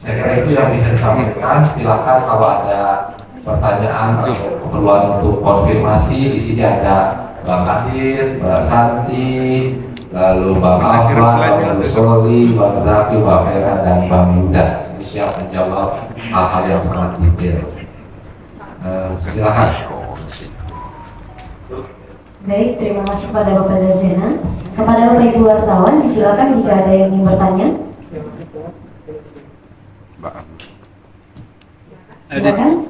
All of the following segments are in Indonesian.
Saya kira itu yang bisa disampaikan. Silakan kalau ada pertanyaan atau keperluan untuk konfirmasi. Di sini ada Bang Kadir, Mbak Santi, lalu Bang Afwan, Bang Soli, Bang Zaki, Bang Hera, dan Bang Yuda. Ini siap menjawab hal-hal yang sangat detail. Silakan. Baik, terima kasih kepada Bapak Darjana. Kepada Bapak Ibu wartawan, silakan jika ada yang ingin bertanya. Silakan.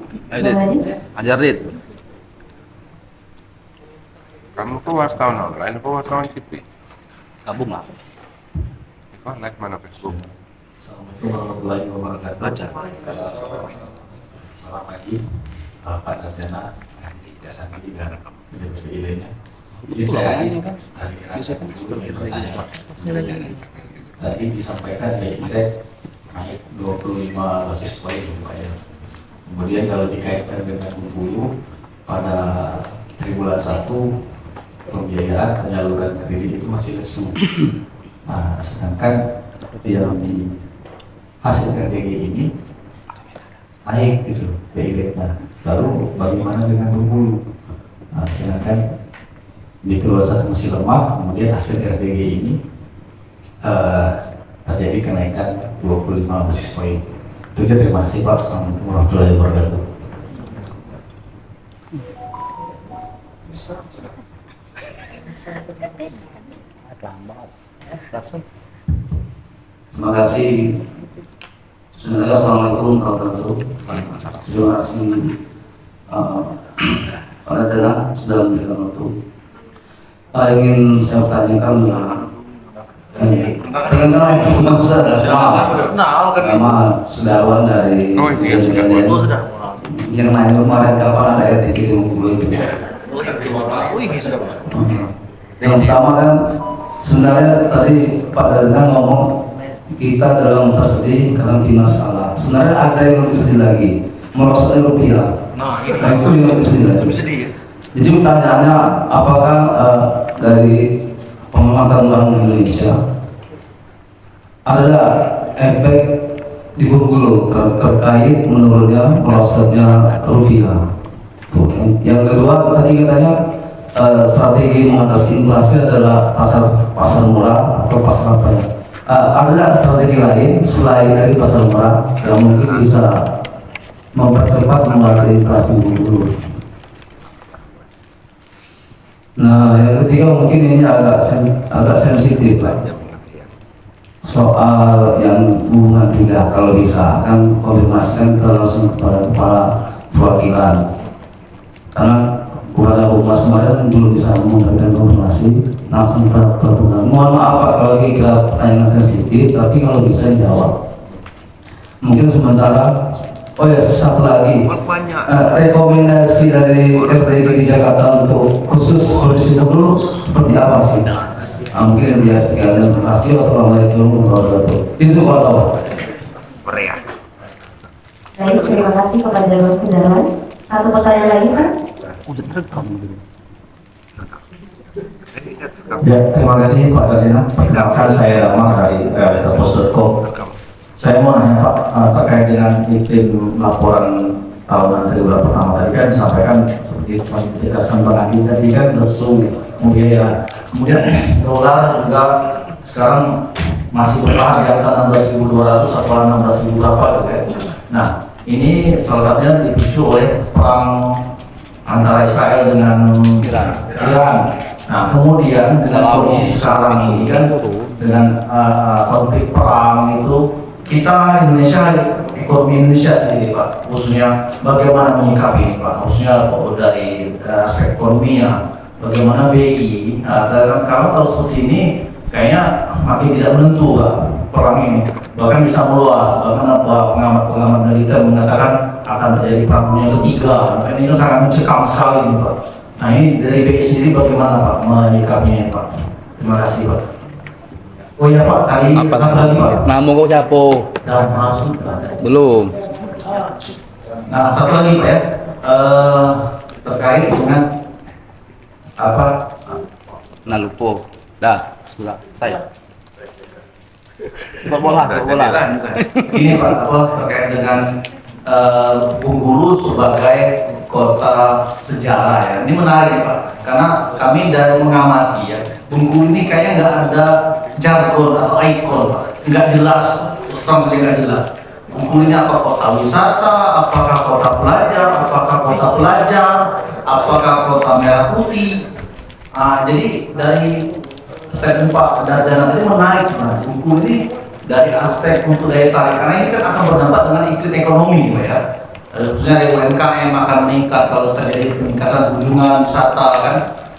Ajar Dit. Kamu kok wartawan online, kok wartawan TV? Gabung lah. Kok live mana Facebook? Assalamualaikum warahmatullahi wabarakatuh. Selamat pagi, Pak Darjana, di dasar negara ilmunya. Jadi saya tadi disampaikan IREK naik 25 basis poin Pak ya. Kemudian kalau dikaitkan dengan Bengkulu pada triwulan 1 pembiayaan penyaluran kredit itu masih lesu. Nah, sedangkan yang di hasil RDG ini naik gitu BI-nya. Lalu bagaimana dengan Bengkulu? Nah, sedangkan di triwulan 1 masih lemah, kemudian hasil RDG ini terjadi kenaikan 25 basis poin. Itu aja, terima kasih Pak. Assalamualaikum warahmatullahi wabarakatuh. Terima kasih. Sebenarnya Assalamualaikum warahmatullahi wabarakatuh. Terima kasih Pak Dana sudah memberikan waktu. Ingin saya tanyakan dengan kenal nama Sudarwan dari yang nanya kemarin kapan ada RDG di Bengkulu itu. Yang pertama kan sebenarnya tadi Pak Darina ngomong kita dalam masa sedih karena timnas kalah. Sebenarnya ada yang lebih sedih lagi, merosotnya rupiah. Nah itu yang lebih sedih lagi. Jadi pertanyaannya, apakah dari pengamatan Bank Indonesia ada efek di Bengkulu terkait menurunnya merosotnya rupiah? Yang kedua tadi katanya strategi mengatasi inflasi adalah pasar murah atau pasar apa ya? Ada strategi lain selain dari pasar murah yang mungkin bisa mempercepat mengurangi inflasi Bengkulu. Nah, yang ketiga mungkin ini agak sensitif lah. Soal yang hubungan 3 kalau bisa kan konfirmasikan langsung kepada kepala perwakilan. Karena kepada Humas kemarin belum bisa memberikan konfirmasi langsung kepada perwakilan. Mohon maaf Pak kalau kira pertanyaan sensitif, tapi kalau bisa jawab. Mungkin sementara. Oh ya, satu lagi, rekomendasi dari RDG di Jakarta untuk khusus kondisi Bengkulu seperti apa sih? Mungkin dia sekian, terima kasih. Wassalamualaikum warahmatullahi wabarakatuh. Itu kalau tahu. Baik, terima kasih kepada Bapak Sudarwan. Satu pertanyaan lagi Pak. Ya, terima kasih Pak Darjana. Perkenalkan saya Damar dari Pos.com. Saya mau nanya Pak, terkait dengan iklim laporan tahunan triwulan pertama tadi kan disampaikan seperti ditegaskan Bang Andi tadi kan lesu pembiayaan. Kemudian dolar juga sekarang masih bertahan di angka 16.200 atau 16.000 berapa gitu ya. Nah, ini salah satunya dipicu oleh perang antara Israel dengan Iran. Nah, kemudian dengan kondisi sekarang ini kan dengan konflik perang itu, kita Indonesia, ekonomi Indonesia sendiri Pak, khususnya bagaimana menyikapi ini Pak, khususnya dari aspek ekonominya, bagaimana BI, kalau seperti ini kayaknya makin tidak menentu Pak perang ini, bahkan bisa meluas, bahkan pengamat-pengamat militer mengatakan akan terjadi perang dunia ketiga, makanya ini sangat mencekam sekali ini Pak. Nah ini dari BI sendiri bagaimana Pak menyikapinya Pak? Terima kasih Pak. Oh ya Pak, tadi satu lagi Pak. Namu kok capo? Belum. Nah satu lagi Pak ya, terkait dengan apa? Nah lupa. Dah, sudah saya. Sepak bola, sepak bola. Bukan. Ini Pak, apa terkait dengan Bengkulu sebagai kota sejarah ya. Ini menarik nih Pak, karena kami dari mengamati ya, Bengkulu ini kayaknya nggak ada jargon atau ikon Pak, nggak jelas, terus terang saja nggak jelas. Bengkulu ini apa kota wisata, apakah kota pelajar, apakah kota merah putih. Jadi dari statement Pak Darjana tadi menarik sebenarnya. Bengkulu ini dari aspek untuk daya tarik, karena ini kan akan berdampak dengan iklim ekonomi Pak ya. Khususnya dari UMKM akan meningkat kalau terjadi peningkatan kunjungan wisata kan.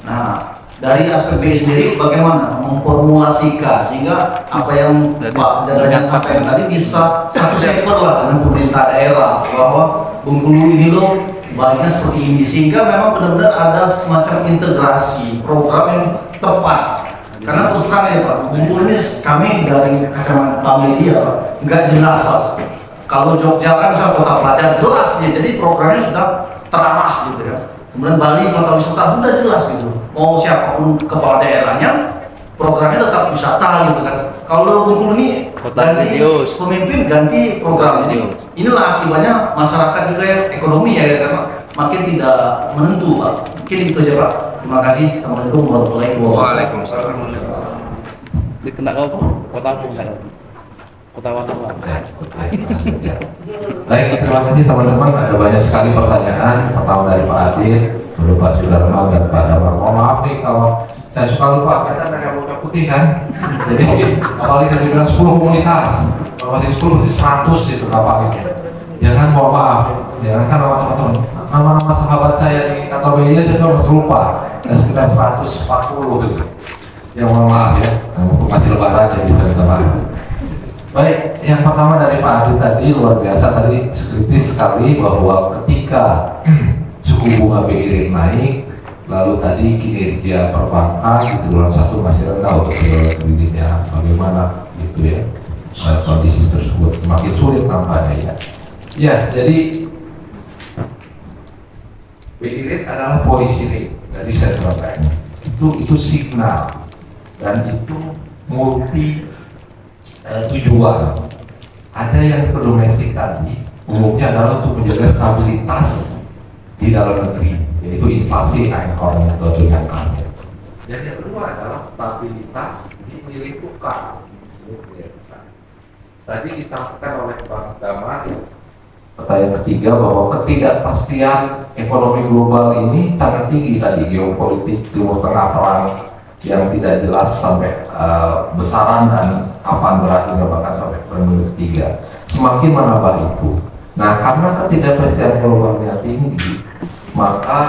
Nah, dari aspek BI sendiri bagaimana memformulasikan sehingga apa yang Pak Darjana sampaikan tadi bisa satu sektor lah dengan pemerintah daerah bahwa Bengkulu ini loh baiknya seperti ini, sehingga memang benar-benar ada semacam integrasi program yang tepat. Karena terus terang ya Pak, Bengkulu ini kami dari kacamata media nggak jelas Pak. Kalau Jogja kan sudah kota pelajar jelas ya, jadi programnya sudah terarah gitu ya. Kemudian Bali kota wisata sudah jelas gitu. Mau siapapun kepala daerahnya, programnya tetap wisata gitu kan. Kalau Bengkulu ini ganti pemimpin, ganti program, jadi inilah akibatnya masyarakat juga ya, ekonomi ya karena makin tidak menentu Pak. Mungkin itu aja Pak. Terima kasih. Assalamualaikum warahmatullahi wabarakatuh. Waalaikumsalam. Dikena kau kota apa sana? Kota apa? Baik, terima kasih teman-teman. Ada banyak sekali pertanyaan. Pertama dari Pak Adit, lalu Pak Sudarma dan Pak Damar. Oh maaf nih kalau saya suka lupa, karena mereka buka putih kan. Jadi apalagi tadi bilang 10 komunitas, kalau masih 10 berarti 100 itu kapalnya. Jangan mohon maaf, jangan kan teman-teman. Nama-nama sahabat saya di kantor media saya sudah lupa. Dan sekitar 140 gitu. Ya mohon maaf ya, masih lebaran jadi saya minta maaf. Baik, yang pertama dari Pak Adit tadi luar biasa, tadi kritis sekali bahwa ketika suku bunga BI rate naik, lalu tadi kinerja perbankan di triwulan 1 masih rendah untuk kreditnya, bagaimana gitu ya, kondisi tersebut makin sulit nampaknya ya. Ya, jadi BI rate adalah policy rate dari central bank. Itu signal dan itu multi tujuan. Ada yang ke domestik tadi, umumnya adalah untuk menjaga stabilitas di dalam negeri, yaitu inflasi anchornya atau tujuan. Dan yang kedua adalah stabilitas di nilai tukar. Tadi disampaikan oleh Bang Damar. Pertanyaan ketiga bahwa ketidakpastian ekonomi global ini sangat tinggi tadi, geopolitik Timur Tengah, perang yang tidak jelas sampai besaran dan kapan berakhirnya, bahkan sampai periode ketiga semakin menambah itu. Nah, karena ketidakpastian globalnya tinggi, maka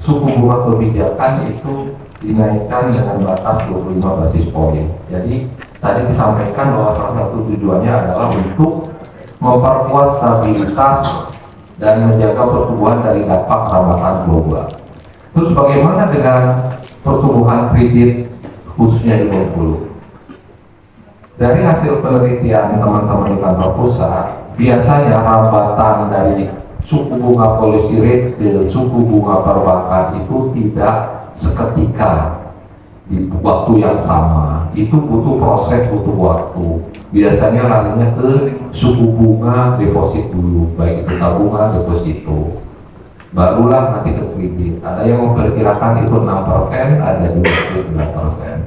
suku bunga kebijakan itu dinaikkan dengan batas 25 basis poin. Jadi tadi disampaikan bahwa salah satu tujuannya adalah untuk memperkuat stabilitas dan menjaga pertumbuhan dari dampak rambatan global. Terus bagaimana dengan pertumbuhan kredit khususnya di Bengkulu? Dari hasil penelitian teman-teman di kantor pusat, biasanya rambatan dari suku bunga policy rate ke suku bunga perbankan itu tidak seketika di waktu yang sama. Itu butuh proses, butuh waktu. Biasanya larinya ke suku bunga deposit dulu, baik itu tabungan, deposito. Barulah nanti ke kredit. Ada yang memperkirakan itu 6%, ada juga 9%.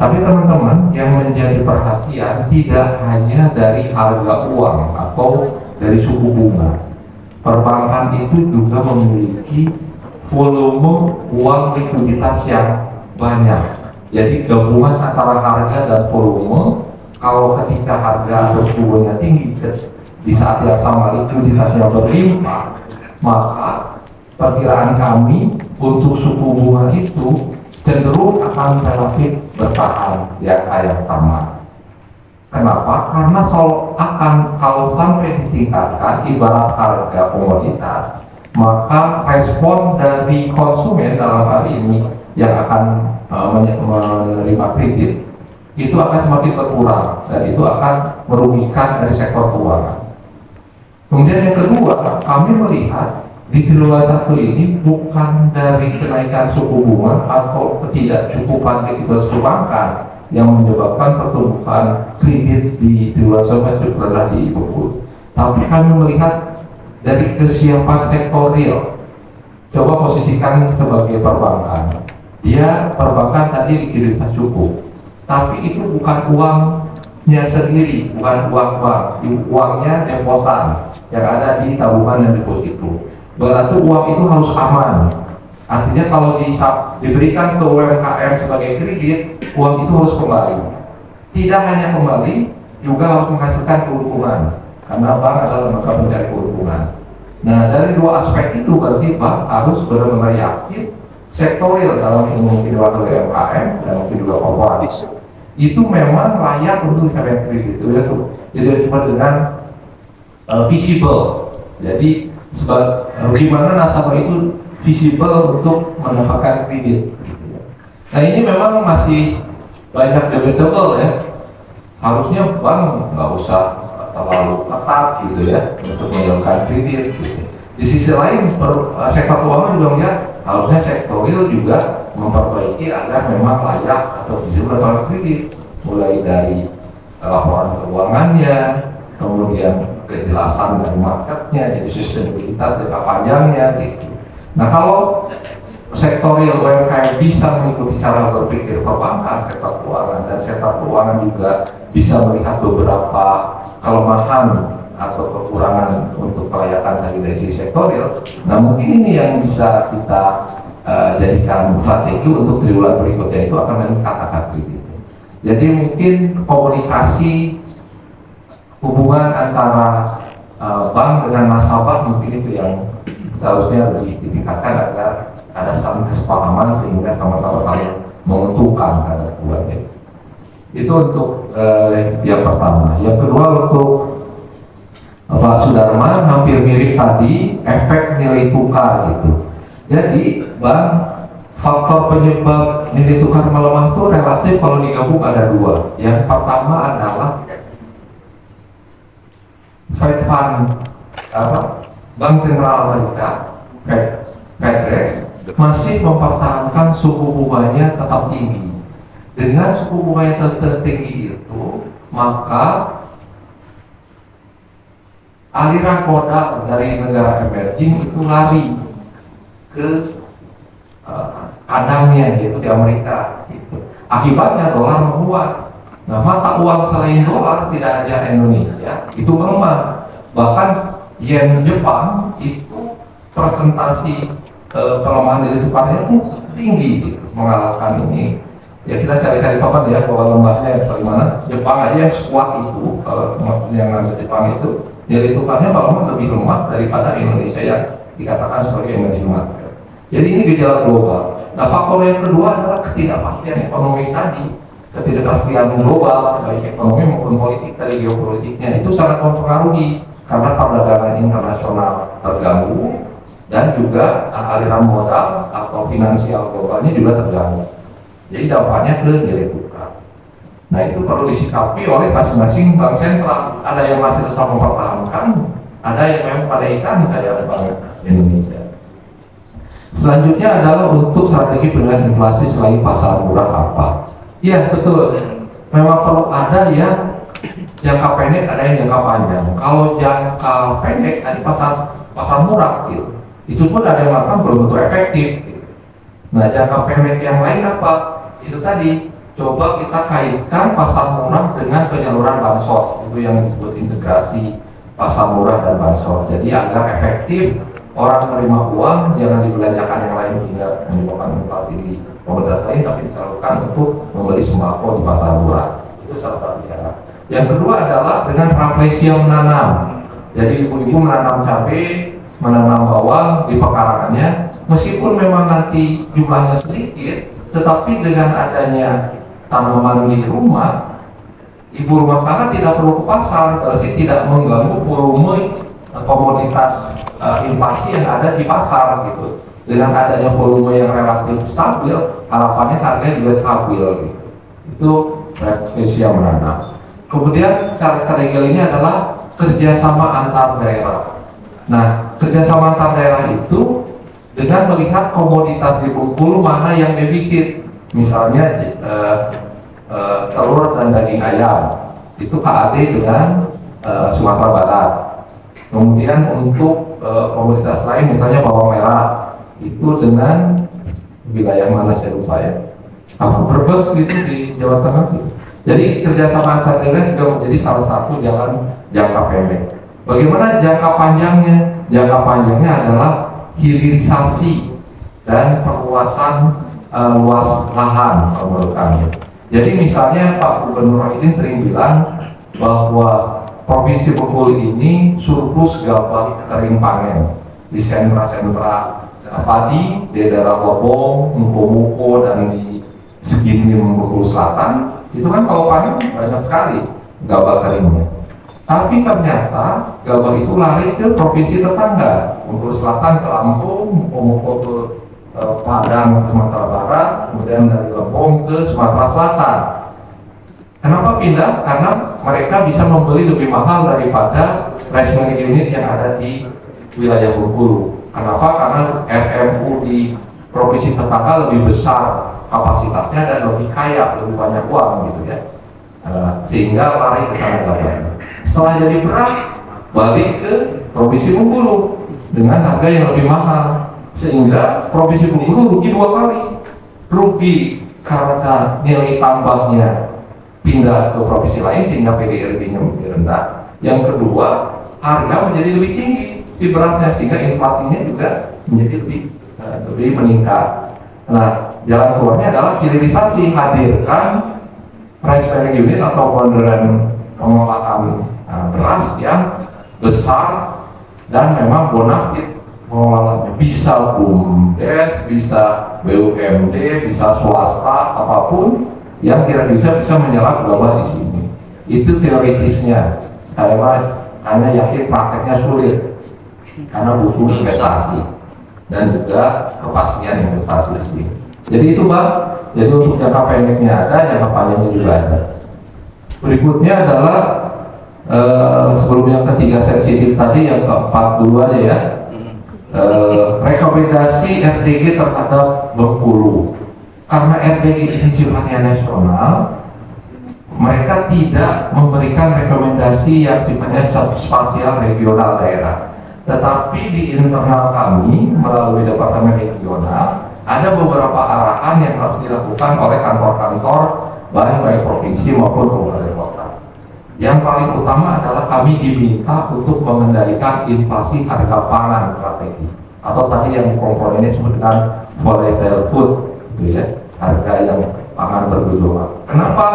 Tapi teman-teman, yang menjadi perhatian tidak hanya dari harga uang atau dari suku bunga. Perbankan itu juga memiliki volume uang likuiditas yang banyak. Jadi gabungan antara harga dan volume, kalau ketika harga atau suku bunga tinggi di saat yang sama likuiditasnya berlimpah, maka perkiraan kami untuk suku bunga itu cenderung akan relatif bertahan di angka yang sama. Kenapa? Karena kalau sampai ditingkatkan ibarat harga komoditas, maka respon dari konsumen dalam hal ini yang akan menerima kredit itu akan semakin berkurang dan itu akan merugikan dari sektor keuangan. Kemudian yang kedua, kami melihat di triwulan 1 ini bukan dari kenaikan suku bunga atau ketidakcukupan likuiditas perbankan yang menyebabkan pertumbuhan kredit di triwulan sebelumnya cukup rendah di Bengkulu. Tapi kami melihat dari kesiapan sektor real. Coba posisikan sebagai perbankan. Dia perbankan tadi likuiditas cukup, tapi itu bukan uangnya sendiri, bukan uang bank, uangnya deposan yang ada di tabungan dan deposito. Berarti uang itu harus aman. Artinya kalau diberikan ke UMKM sebagai kredit, uang itu harus kembali. Tidak hanya kembali, juga harus menghasilkan keuntungan, karena bank adalah lembaga pencari keuntungan. Nah, dari dua aspek itu berarti bank harus benar-benar yakin sektor real dalam ini mungkin diwakili UMKM dan mungkin juga korporasi itu memang layak untuk diberikan kredit. Itu disebut dengan visible. Jadi bagaimana nasabah itu visible untuk mendapatkan kredit. Nah, ini memang masih banyak debatable ya. Harusnya bank nggak usah terlalu ketat gitu ya untuk menyalurkan kredit gitu. Di sisi lain sektor keuangan juga melihat harusnya sektor real juga memperbaiki agar memang layak atau visible dalam kredit, mulai dari laporan keuangannya, kemudian kejelasan dari marketnya, jadi sustainabilitas jangka panjangnya gitu. Nah, kalau sektor real UMKM bisa mengikuti cara berpikir perbankan, sektor keuangan, dan sektor keuangan juga bisa melihat beberapa kelemahan atau kekurangan untuk kelayakan dari sisi sektorial. Nah, mungkin ini yang bisa kita jadikan strategi untuk triwulan berikutnya, itu akan meningkat kredit. Jadi mungkin komunikasi hubungan antara bank dengan nasabah mungkin itu yang seharusnya lebih ditingkatkan agar ada saling kesepahaman sehingga sama-sama saling menguntungkan karena keduanya. Itu untuk yang pertama. Yang kedua untuk Pak Sudarman hampir mirip tadi, efek nilai tukar gitu. Jadi bank faktor penyebab nilai tukar melemah itu relatif kalau digabung ada dua. Yang pertama adalah Fed Fund Bank Sentral Amerika Fed masih mempertahankan suku bunganya tetap tinggi. Dengan suku bunga yang tertinggi itu, maka aliran modal dari negara emerging itu lari ke kandangnya, yaitu di Amerika gitu. Akibatnya dolar menguat. Nah, mata uang selain dolar tidak hanya Indonesia itu melemah. Bahkan yen Jepang itu presentasi pelemahan nilai tukarnya itu tinggi gitu, mengalahkan ini. Ya, kita cari-cari token ya bahwa lembahnya bagaimana. Jepang aja yang sekuat itu, kalau yang namanya Jepang itu nilai tukarnya bahkan lebih lemah daripada Indonesia yang dikatakan sebagai emerging market. Jadi ini gejala global. Nah, faktor yang kedua adalah ketidakpastian ekonomi tadi. Ketidakpastian global, baik ekonomi maupun politik dari geopolitiknya itu sangat mempengaruhi karena perdagangan internasional terganggu dan juga aliran modal atau finansial globalnya juga terganggu. Jadi dampaknya ke nilai tukar. Nah, itu perlu disikapi oleh masing-masing bank sentral. Ada yang masih tetap mempertahankan, ada yang memang pada ikan kayak Bank Indonesia. Selanjutnya adalah untuk strategi pengendalian inflasi selain pasar murah apa? Iya, betul. Memang perlu ada yang jangka pendek, ada yang jangka panjang. Kalau jangka pendek tadi pasar murah gitu. Itu pun ada yang mengatakan belum tentu efektif gitu. Nah, jangka pendek yang lain apa? Itu tadi, coba kita kaitkan pasar murah dengan penyaluran bansos. Itu yang disebut integrasi pasar murah dan bansos. Jadi agar efektif orang menerima uang jangan dibelanjakan yang lain sehingga menyebabkan inflasi di komoditas lain, tapi disalurkan untuk membeli sembako di pasar murah. Itu salah satu cara. Yang kedua adalah dengan refleksi menanam. Jadi ibu-ibu menanam cabai, menanam bawang di pekarangannya, meskipun memang nanti jumlahnya sedikit, tetapi dengan adanya tanaman di rumah, ibu rumah tangga tidak perlu ke pasar, berarti tidak mengganggu volume komoditas inflasi yang ada di pasar gitu. Dengan adanya volume yang relatif stabil, harapannya harganya juga stabil gitu. Itu refleksi yang menanam. Kemudian cara legal ini adalah kerjasama antar daerah. Nah, kerjasama antar daerah itu dengan melihat komoditas di Bengkulu mana yang defisit. Misalnya telur dan daging ayam itu KAD dengan Sumatera Barat. Kemudian untuk komoditas lain misalnya bawang merah itu dengan wilayah mana saya lupa ya, apa Brebes gitu di Jawa Tengah gitu. Jadi kerjasama antar daerah juga menjadi salah satu jalan jangka pendek. Bagaimana jangka panjangnya? Jangka panjangnya adalah hilirisasi dan perluasan luas lahan menurut kami. Jadi misalnya Pak Gubernur Muhyiddin sering bilang bahwa Provinsi Bengkulu ini surplus gabah kering panen di sentra-sentra padi di daerah Lobong, Muko-Muko dan di Seginim Bengkulu Selatan itu kan kalau panen banyak sekali gabah keringnya. Tapi ternyata gabah itu lari ke provinsi tetangga, Bengkulu Selatan ke Lampung, Muko-Muko ke Padang ke Sumatera Barat, kemudian dari Lampung ke Sumatera Selatan. Kenapa pindah? Karena mereka bisa membeli lebih mahal daripada rice milling unit yang ada di wilayah Bengkulu. Kenapa? Karena RMU di provinsi tetangga lebih besar kapasitasnya dan lebih kaya, lebih banyak uang gitu ya. Sehingga lari ke sana gabahnya. Setelah jadi beras, balik ke provinsi Bengkulu dengan harga yang lebih mahal. Sehingga provinsi Bengkulu rugi 2 kali. Rugi karena nilai tambahnya pindah ke provinsi lain sehingga PDRB-nya lebih rendah. Yang kedua, harga menjadi lebih tinggi di berasnya sehingga inflasinya juga menjadi lebih meningkat. Nah, jalan keluarnya adalah hilirisasi, hadirkan rice milling unit atau modern pengolahan beras yang besar dan memang bonafit pengolahannya, bisa BUMDes, bisa BUMD, bisa swasta, apapun yang kira-kira bisa menyerap gabah di sini. Itu teoritisnya. Saya hanya yakin prakteknya sulit karena butuh investasi dan juga kepastian investasi di sini. Jadi itu Bang. Jadi untuk jangka pendeknya ada, jangka panjangnya juga ada. Berikutnya adalah sebelum yang ketiga sensitif tadi, yang keempat dulu aja ya. Rekomendasi RDG terhadap Bengkulu. Karena RDG ini sifatnya nasional, mereka tidak memberikan rekomendasi yang sifatnya spasial regional daerah. Tetapi di internal kami melalui Departemen Regional ada beberapa arahan yang harus dilakukan oleh kantor-kantor baik provinsi maupun kabupaten kota. Yang paling utama adalah kami diminta untuk mengendalikan inflasi harga pangan strategis atau tadi yang komponennya disebut dengan volatile food, gitu ya, harga yang pangan bergejolak. Kenapa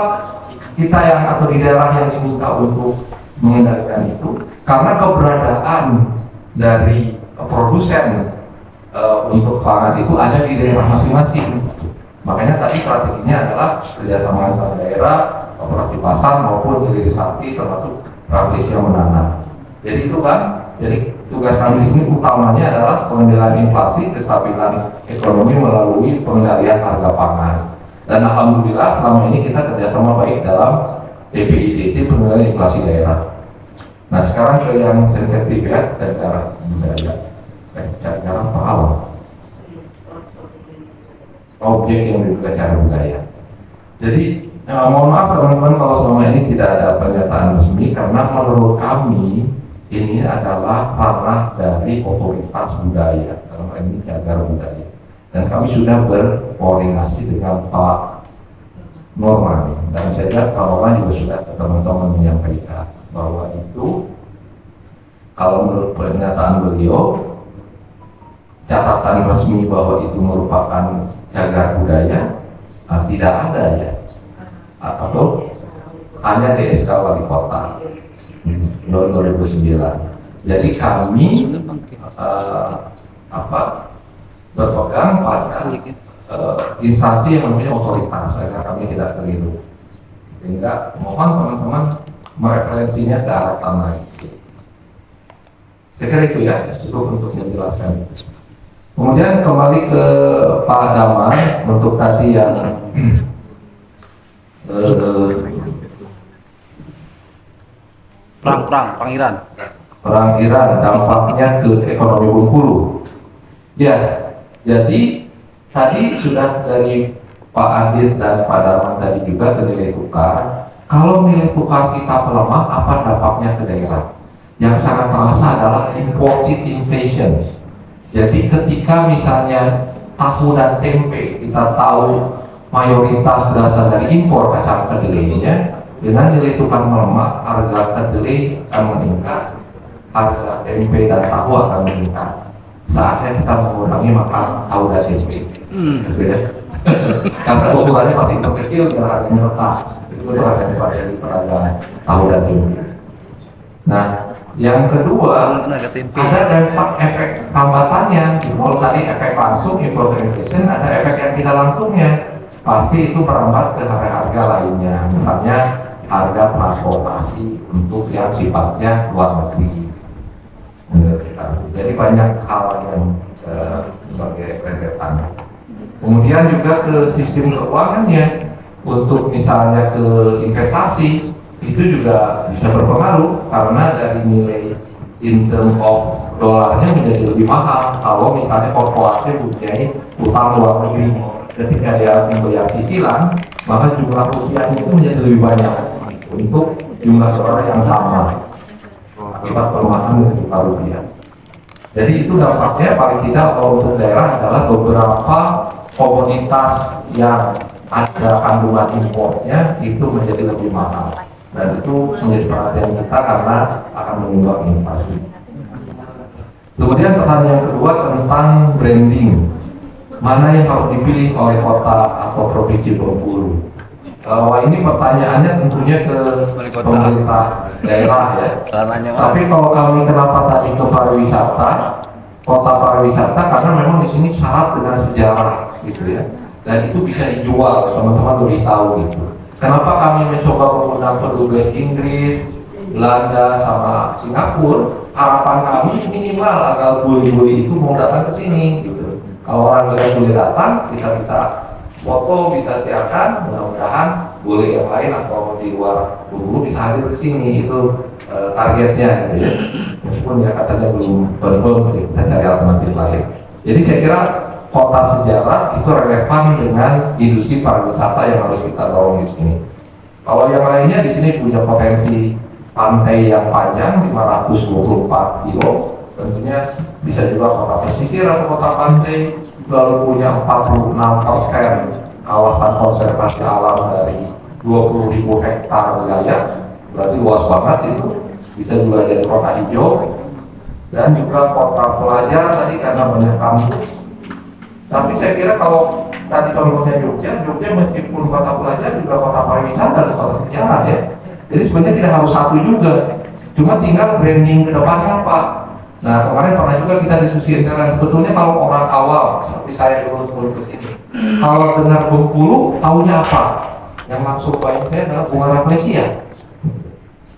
kita yang atau di daerah yang diminta untuk mengendalikan itu? Karena keberadaan dari produsen untuk pangan itu ada di daerah masing-masing. Makanya tadi strateginya adalah kerjasama antar daerah, operasi pasar maupun hilirisasi termasuk praktisi yang menanam. Jadi itu kan, jadi tugas kami di sini utamanya adalah pengendalian inflasi, kestabilan ekonomi melalui pengendalian harga pangan. Dan alhamdulillah selama ini kita kerjasama baik dalam TPIDT, pengendalian inflasi daerah. Nah sekarang ke yang sensitif ya, cara budaya, cara pahala, objek yang dibuka cara budaya. Jadi mohon maaf teman-teman kalau selama ini tidak ada pernyataan resmi karena menurut kami ini adalah ranah dari otoritas budaya, dalam hal ini cagar budaya. Dan kami sudah berkoordinasi dengan Pak Norman dan saya lihat Pak Norman juga sudah ke teman-teman menyampaikan bahwa itu kalau menurut pernyataan beliau catatan resmi bahwa itu merupakan cagar budaya tidak ada ya, atau hanya di SK Wali Kota 2009. Jadi kami berpegang pada instansi yang namanya otoritas agar kami tidak keliru. Sehingga mohon teman-teman mereferensinya ke arah sana. Saya kira itu ya, cukup untuk menjelaskan. Kemudian kembali ke Pak Damai untuk tadi yang perang Iran. Perang Iran dampaknya ke ekonomi Bengkulu. Ya, jadi tadi sudah dari Pak Adit dan Pak Darman tadi juga ke nilai tukar. Kalau nilai tukar kita melemah, apa dampaknya ke daerah? Yang sangat terasa adalah imported inflation. Jadi ketika misalnya tahu dan tempe kita tahu mayoritas berasal dari impor kacang kedelainya, dengan nilai tukar melemah, harga kedelai akan meningkat, harga tempe dan tahu akan meningkat. Saatnya kita mengurangi makan tahu dan tempe, gitu ya. Karena ukurannya masih kecil, dan harganya tetap. Itu adalah dari pedagang tahu dan tempe. Nah, yang kedua, ada dampak efek hambatannya. Kalau tadi efek langsung, inflation, ada efek yang tidak langsungnya. Pasti itu merambat ke harga-harga lainnya. Misalnya harga transportasi untuk yang sifatnya luar negeri. Jadi banyak hal yang sebagai rentetan. Kemudian juga ke sistem keuangannya. Untuk misalnya ke investasi, itu juga bisa berpengaruh karena dari nilai in term of dolarnya menjadi lebih mahal kalau misalnya korporasi mempunyai utang luar negeri. Ketika dia membayar cicilan, maka jumlah rupiah itu menjadi lebih banyak untuk jumlah dolar yang sama akibat pelemahan nilai tukar rupiah. Jadi itu dampaknya paling tidak kalau untuk daerah adalah beberapa komoditas yang ada kandungan importnya itu menjadi lebih mahal, dan itu menjadi perhatian kita karena akan menyumbang inflasi. Kemudian pertanyaan kedua tentang branding, mana yang harus dipilih oleh kota atau provinsi Bengkulu. Wah, ini pertanyaannya tentunya ke pemerintah daerah ya. Tapi kalau kami kenapa tadi ke pariwisata, kota pariwisata karena memang di sini syarat dengan sejarah gitu ya. Dan itu bisa dijual, teman-teman lebih tahu gitu. Kenapa kami mencoba mengundang petugas Inggris, Belanda, sama Singapura? Harapan kami minimal agar bule-bule itu mau datang ke sini gitu. Kalau orang boleh datang, kita bisa foto, bisa siarkan. Mudah-mudahan bule yang lain atau di luar Bengkulu bisa hadir ke sini. Itu targetnya gitu ya. Meskipun ya katanya belum confirm, kita cari alternatif lain. Jadi saya kira kota sejarah itu relevan dengan industri pariwisata yang harus kita dorong di sini. Kalau yang lainnya di sini punya potensi pantai yang panjang 524 kilo, tentunya bisa juga kota pesisir atau kota pantai, lalu punya 46% kawasan konservasi alam dari 20.000 hektar wilayah, berarti luas banget itu, bisa juga jadi kota hijau, dan juga kota pelajar tadi karena banyak kampus. Tapi saya kira kalau tadi contohnya Jogja meskipun kota pelajar juga kota pariwisata dan kota sejarah ya. Jadi sebenarnya tidak harus satu juga, cuma tinggal branding ke depannya Pak. Nah kemarin pernah juga kita diskusi internet, sebetulnya kalau orang awal seperti saya dulu ke sini, kalau dengar Bengkulu tahunya apa? Yang langsung baiknya adalah bunga rafflesia.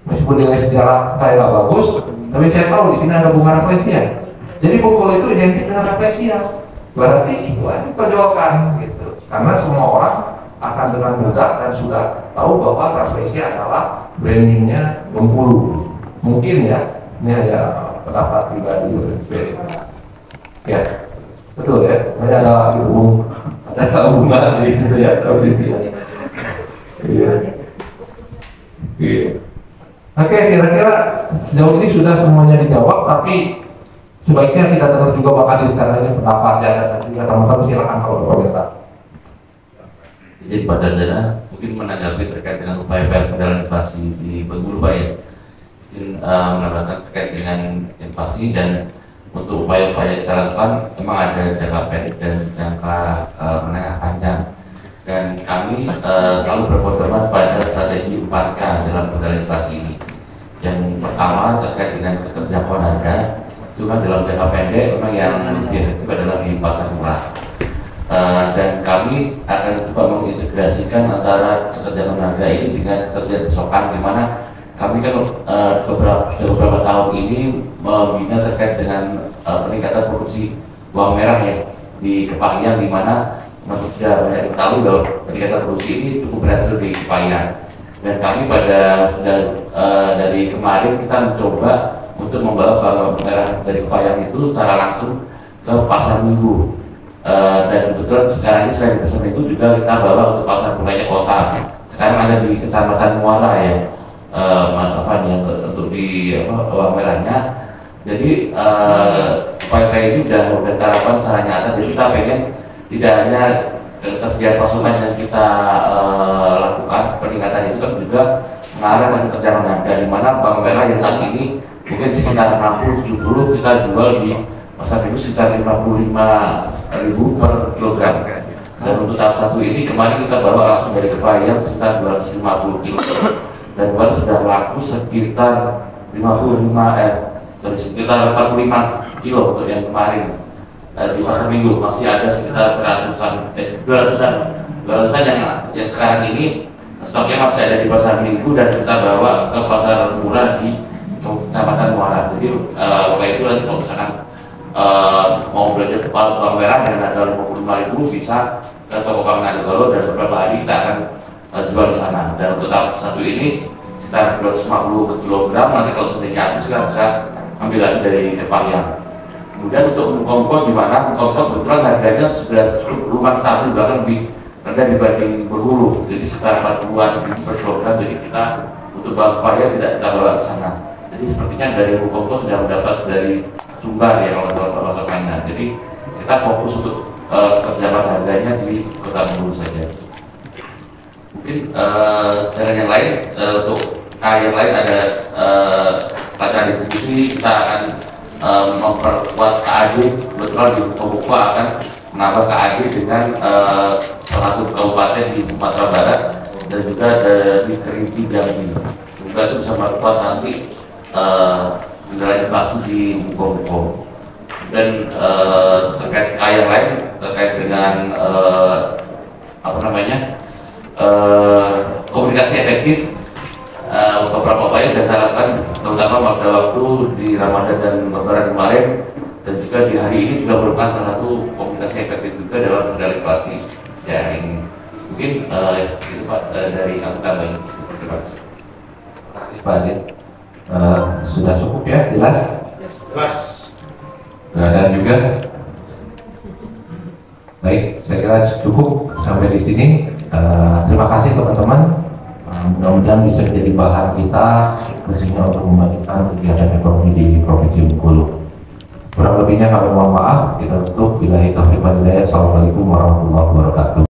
Meskipun nilai sejarah saya nggak bagus, tapi saya tahu di sini ada bunga rafflesia. Jadi Bengkulu itu identik dengan rafflesia. Berarti itu aja tonjolkan gitu, karena semua orang akan dengan mudah dan sudah tahu bahwa rafflesia adalah brandingnya Bengkulu. Mungkin ya, ini hanya pendapat pribadi ya, betul ya, ada gitu, ada bunga di situ ya, provinsi. Iya. Oke, kira-kira sejauh ini sudah semuanya dijawab, tapi sebaiknya kita dengar juga Pak Adil karena ini pendapatnya dan juga teman-teman silakan kalau berkomentar. Jadi Pak Darjana mungkin menanggapi terkait dengan upaya-upaya pengendalian inflasi di Bengkulu Pak ya, mungkin menambahkan terkait dengan inflasi dan untuk upaya-upaya kita lakukan memang ada jangka pendek dan jangka menengah panjang, dan kami selalu berpedoman pada strategi 4K dalam pengendalian inflasi ini. Yang pertama terkait dengan keterjangkauan harga. Cuma dalam jangka pendek memang yang lebih efektif adalah di pasar murah, dan kami akan coba mengintegrasikan antara keterjangkauan harga ini dengan ketersediaan pasokan, di mana kami kan beberapa tahun ini membina terkait dengan peningkatan produksi bawang merah ya di Kepahyang, di mana sudah banyak diketahui bahwa peningkatan produksi ini cukup berhasil di Kepahyang, dan kami dari kemarin kita mencoba untuk membawa bawang merah dari Kepahyang itu secara langsung ke pasar minggu. Dan kebetulan sekarang ini selain di pasar Minggu juga kita bawa untuk pasar mulainya kota. Sekarang ada di Kecamatan Muara ya, Mas Afan yang untuk di bawang merahnya. Jadi upaya ini udah terapkan secara nyata. Jadi kita pengen tidak hanya ketersediaan pasokan yang kita lakukan peningkatan itu, tapi juga mengarah ke keterjangkauan harga, di mana bawang merah yang saat ini mungkin sekitar 60-70 kita jual di pasar Minggu sekitar 55.000 per kilogram. Dan untuk tahap 1 ini kemarin kita bawa langsung dari Kepahyang sekitar 250 kilo, dan kemarin sudah laku sekitar sekitar 45 kilo untuk yang kemarin. Di pasar Minggu masih ada sekitar 200-an yang sekarang ini stoknya masih ada di pasar Minggu, dan kita bawa ke pasar murah di Kecamatan Muara. Jadi itu nanti kalau misalkan mau belanja bawang merah dengan harga 55.000 bisa ke toko Pangandaran, dan beberapa hari kita akan jual di sana. Dan untuk tahap 1 ini sekitar 250 kilogram. Nanti kalau sudah habis kita bisa ambil lagi dari Kepahyang. Kemudian untuk mengkongkol gimana? Mengkongkol kebetulan harganya sudah lumayan stabil, bahkan lebih rendah dibanding berhulu. Jadi sekitar 40-an per kilogram. Jadi kita untuk bawang Kepahyang tidak kita bawa ke sana. Jadi sepertinya dari mengkongkol sudah mendapat dari sumber ya kalau pasokannya. Jadi kita fokus untuk kerjasama harganya di Kota Bengkulu saja. Mungkin dengan yang lain untuk yang lain ada pelajaran distribusi, kita akan memperkuat KAD. Kebetulan di Pembuka akan menambah KAD dengan salah satu kabupaten di Sumatera Barat dan juga dari Kerinci Jambi. Juga itu bisa memperkuat nanti kendala inflasi di Buko. Dan terkait yang lain terkait dengan komunikasi efektif, beberapa upaya sudah dilakukan, terutama pada waktu di Ramadan dan Lebaran kemarin, dan juga di hari ini juga merupakan salah satu komunikasi efektif juga dalam kendali inflasi ya ini. Mungkin itu Pak dari kami tambahin. Terima kasih. Terima kasih Pak Adit. Sudah cukup ya, jelas? Jelas. Dan juga baik, saya kira cukup sampai di sini. Terima kasih teman-teman. Mudah-mudahan bisa menjadi bahan kita khususnya untuk membangkitkan kegiatan ekonomi di Provinsi Bengkulu. Kurang lebihnya kami mohon maaf. Kita tutup. Billahi taufiq wal hidayah. Assalamualaikum warahmatullahi wabarakatuh.